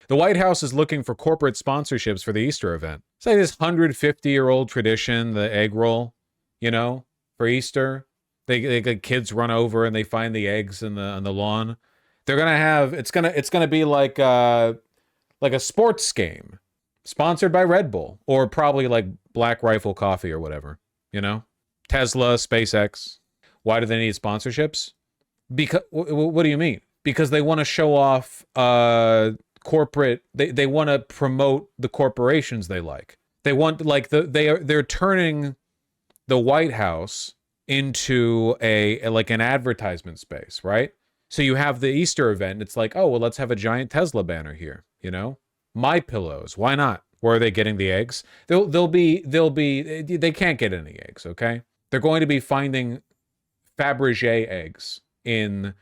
The White House is looking for corporate sponsorships for the Easter event. It's like this 150-year-old tradition, the egg roll, you know, for Easter. They kids run over and they find the eggs on the lawn. They're gonna have it's gonna be like a sports game, sponsored by Red Bull or probably like Black Rifle Coffee or whatever. You know, Tesla, SpaceX. Why do they need sponsorships? Because what do you mean? Because they want to show off corporate. They want to promote the corporations they like. They want like they're turning the White House into an advertisement space, right? So you have the Easter event. It's like, oh well, let's have a giant Tesla banner here. You know, My Pillows. Why not? Where are they getting the eggs? They can't get any eggs. Okay, they're going to be finding Fabergé eggs in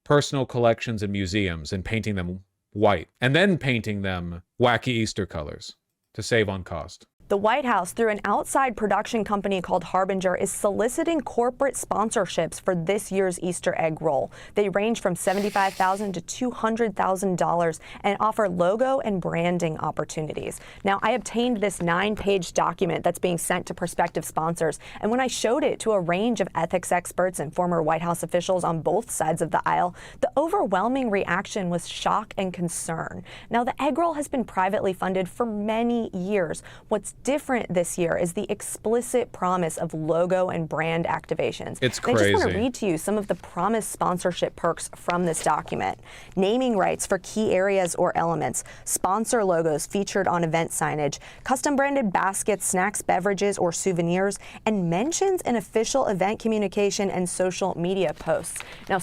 personal collections and museums and painting them white and then painting them wacky Easter colors to save on cost. The White House, through an outside production company called Harbinger, is soliciting corporate sponsorships for this year's Easter egg roll. They range from $75,000 to $200,000 and offer logo and branding opportunities. Now, I obtained this 9-page document that's being sent to prospective sponsors, and when I showed it to a range of ethics experts and former White House officials on both sides of the aisle, the overwhelming reaction was shock and concern. Now, the egg roll has been privately funded for many years. What's different this year is the explicit promise of logo and brand activations. It's crazy. I just want to read to you some of the promised sponsorship perks from this document. Naming rights for key areas or elements, sponsor logos featured on event signage, custom branded baskets, snacks, beverages, or souvenirs, and mentions in official event communication and social media posts. Now,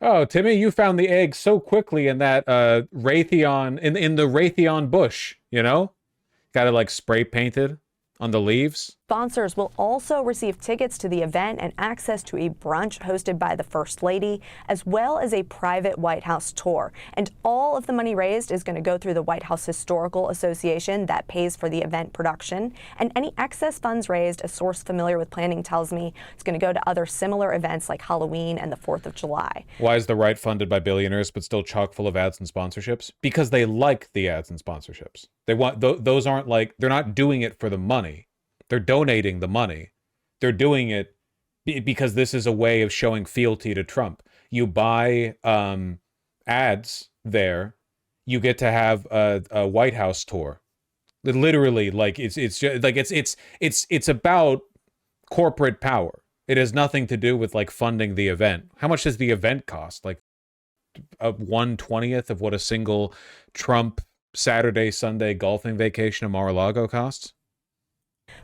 oh, Timmy, you found the egg so quickly in that Raytheon, in the Raytheon bush, you know? Got it like spray painted on the leaves. sponsors will also receive tickets to the event and access to a brunch hosted by the First Lady, as well as a private White House tour. And all of the money raised is going to go through the White House Historical Association that pays for the event production. And any excess funds raised, a source familiar with planning tells me, is going to go to other similar events like Halloween and the 4th of July. Why is the right funded by billionaires but still chock full of ads and sponsorships? Because they like the ads and sponsorships. They want those aren't like, they're not doing it for the money. They're donating the money. They're doing it because this is a way of showing fealty to Trump. You buy ads there, you get to have a White House tour. Literally, like it's just, like it's about corporate power. It has nothing to do with like funding the event. How much does the event cost? Like a 1/20th of what a single Trump Saturday, Sunday golfing vacation in Mar-a-Lago costs?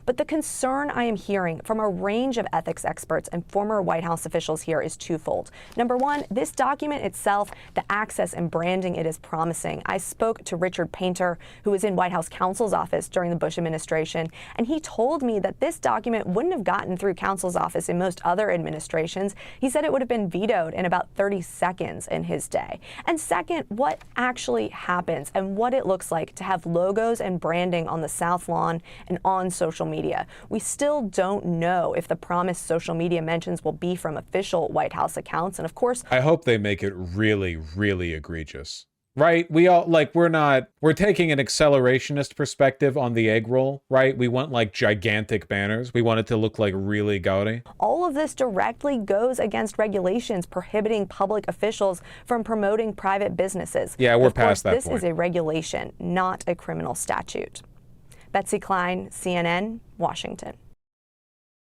But the concern I am hearing from a range of ethics experts and former White House officials here is twofold. Number one, this document itself, the access and branding it is promising. I spoke to Richard Painter, who was in White House counsel's office during the Bush administration, and he told me that this document wouldn't have gotten through counsel's office in most other administrations. He said it would have been vetoed in about 30 seconds in his day. And second, what actually happens and what it looks like to have logos and branding on the South Lawn and on social media. We still don't know if the promised social media mentions will be from official White House accounts. And of course, I hope they make it really, really egregious. Right? We all like, we're taking an accelerationist perspective on the egg roll, right? We want like gigantic banners. We want it to look like really gaudy. All of this directly goes against regulations prohibiting public officials from promoting private businesses. Yeah, we're past that point. This is a regulation, not a criminal statute. Betsy Klein, CNN, Washington.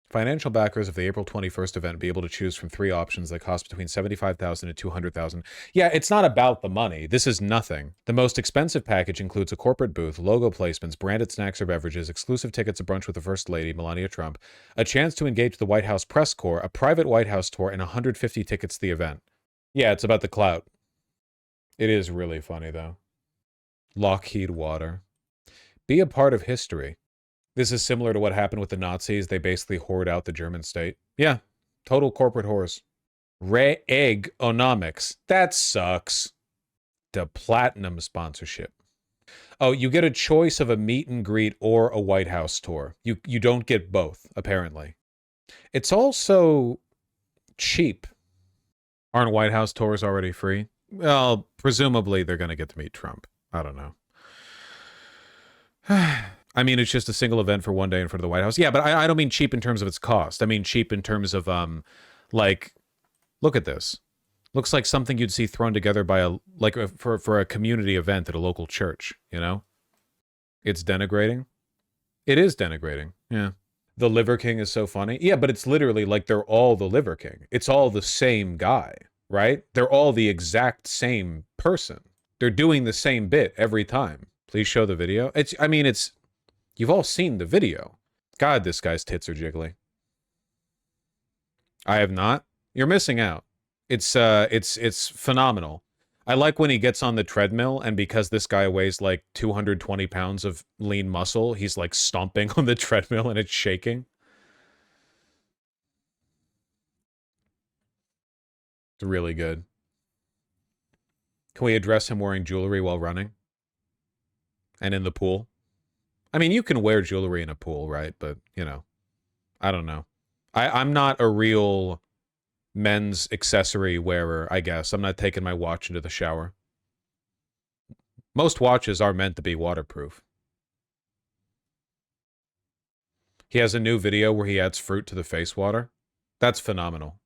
Financial backers of the April 21st event be able to choose from 3 options that cost between $75,000 and $200,000. Yeah, it's not about the money. This is nothing. The most expensive package includes a corporate booth, logo placements, branded snacks or beverages, exclusive tickets to brunch with the First Lady, Melania Trump, a chance to engage the White House press corps, a private White House tour, and 150 tickets to the event. Yeah, it's about the clout. It is really funny, though. Lockheed Water. Be a part of history. This is similar to what happened with the Nazis. They basically hoard out the German state. Yeah, total corporate whores. Egg-onomics. That sucks. The platinum sponsorship. Oh, you get a choice of a meet and greet or a White House tour. You don't get both, apparently. It's also cheap. Aren't White House tours already free? Well, presumably they're going to get to meet Trump. I don't know. I mean, it's just a single event for one day in front of the White House. Yeah, but I don't mean cheap in terms of its cost. I mean cheap in terms of, like, look at this. Looks like something you'd see thrown together by for a community event at a local church, you know? It's denigrating. It is denigrating, yeah. The Liver King is so funny. Yeah, but it's literally like they're all the Liver King. It's all the same guy, right? They're all the exact same person. They're doing the same bit every time. Please show the video. You've all seen the video. God, this guy's tits are jiggly. I have not. You're missing out. It's phenomenal. I like when he gets on the treadmill, and because this guy weighs like 220 pounds of lean muscle, he's like stomping on the treadmill and it's shaking. It's really good. Can we address him wearing jewelry while running? And in the pool? I mean, you can wear jewelry in a pool, right? But, you know, I don't know. I'm not a real men's accessory wearer, I guess. I'm not taking my watch into the shower. Most watches are meant to be waterproof. He has a new video where he adds fruit to the face water. That's phenomenal.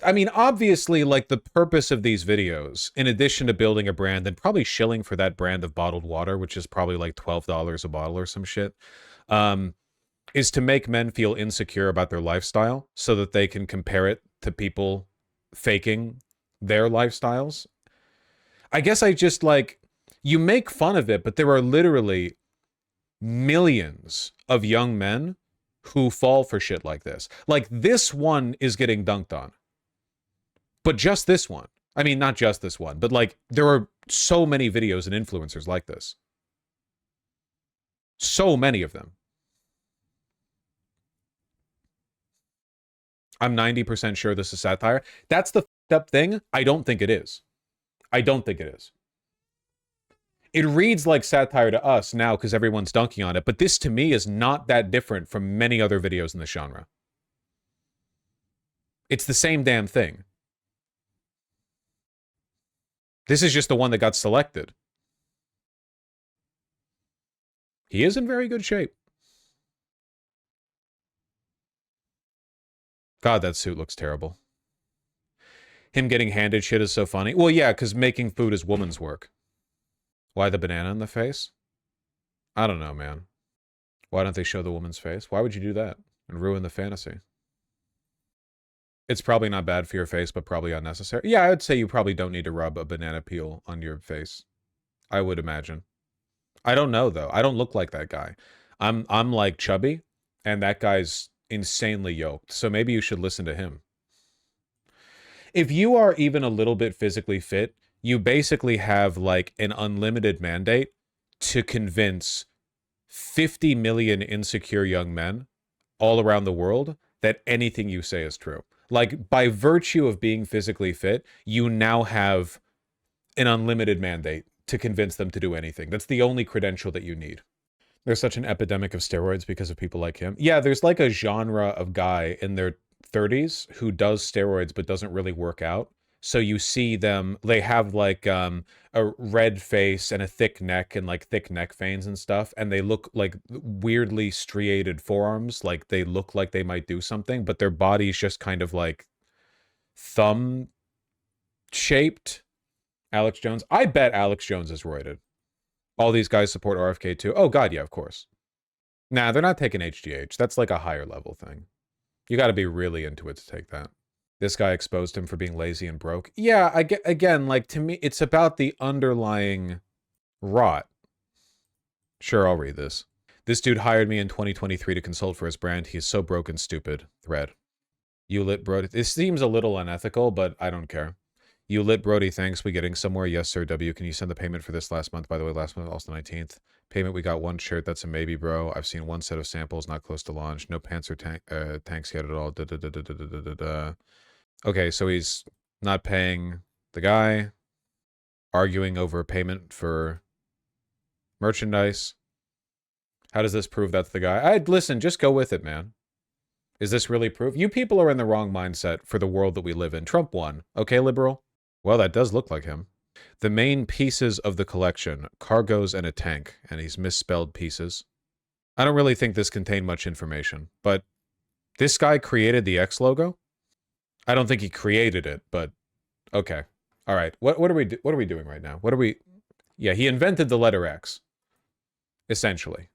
I mean, obviously, like, the purpose of these videos, in addition to building a brand and probably shilling for that brand of bottled water, which is probably like $12 a bottle or some shit, is to make men feel insecure about their lifestyle so that they can compare it to people faking their lifestyles. I guess I just, like, you make fun of it, but there are literally millions of young men who fall for shit like this. Like, this one is getting dunked on. But just this one. I mean, not just this one, but, like, there are so many videos and influencers like this. So many of them. I'm 90% sure this is satire. That's the fucked up thing. I don't think it is. I don't think it is. It reads like satire to us now because everyone's dunking on it, but this to me is not that different from many other videos in the genre. It's the same damn thing. This is just the one that got selected. He is in very good shape. God, that suit looks terrible. Him getting handed shit is so funny. Well, yeah, because making food is woman's work. Why the banana in the face? I don't know, man. Why don't they show the woman's face? Why would you do that and ruin the fantasy? It's probably not bad for your face, but probably unnecessary. Yeah, I would say you probably don't need to rub a banana peel on your face. I would imagine. I don't know, though. I don't look like that guy. I'm like chubby, and that guy's insanely yoked. So maybe you should listen to him. If you are even a little bit physically fit, you basically have like an unlimited mandate to convince 50 million insecure young men all around the world that anything you say is true. Like, by virtue of being physically fit, you now have an unlimited mandate to convince them to do anything. That's the only credential that you need. There's such an epidemic of steroids because of people like him. Yeah, there's like a genre of guy in their 30s who does steroids but doesn't really work out. So you see them, they have like a red face and a thick neck and like thick neck veins and stuff. And they look like weirdly striated forearms. Like they look like they might do something, but their body's just kind of like thumb shaped. Alex Jones. I bet Alex Jones is roided. All these guys support RFK too. Oh God, yeah, of course. Nah, they're not taking HGH. That's like a higher level thing. You got to be really into it to take that. This guy exposed him for being lazy and broke. Yeah, again, like, to me, it's about the underlying rot. Sure, I'll read this. This dude hired me in 2023 to consult for his brand. He's so broke and stupid. Thread. You lit Brody. This seems a little unethical, but I don't care. You lit Brody. Thanks. We getting somewhere? Yes, sir. W. Can you send the payment for this last month? By the way, last month, also 19th. Payment, we got one shirt. That's a maybe, bro. I've seen one set of samples, not close to launch. No pants or tanks yet at all. Okay, so he's not paying the guy, arguing over payment for merchandise. How does this prove that's the guy? Listen, just go with it, man. Is this really proof? You people are in the wrong mindset for the world that we live in. Trump won. Okay, liberal? Well, that does look like him. The main pieces of the collection, cargoes and a tank, and he's misspelled pieces. I don't really think this contained much information, but this guy created the X logo? I don't think he created it, but okay. All right. What are we doing right now? Yeah, he invented the letter X, essentially.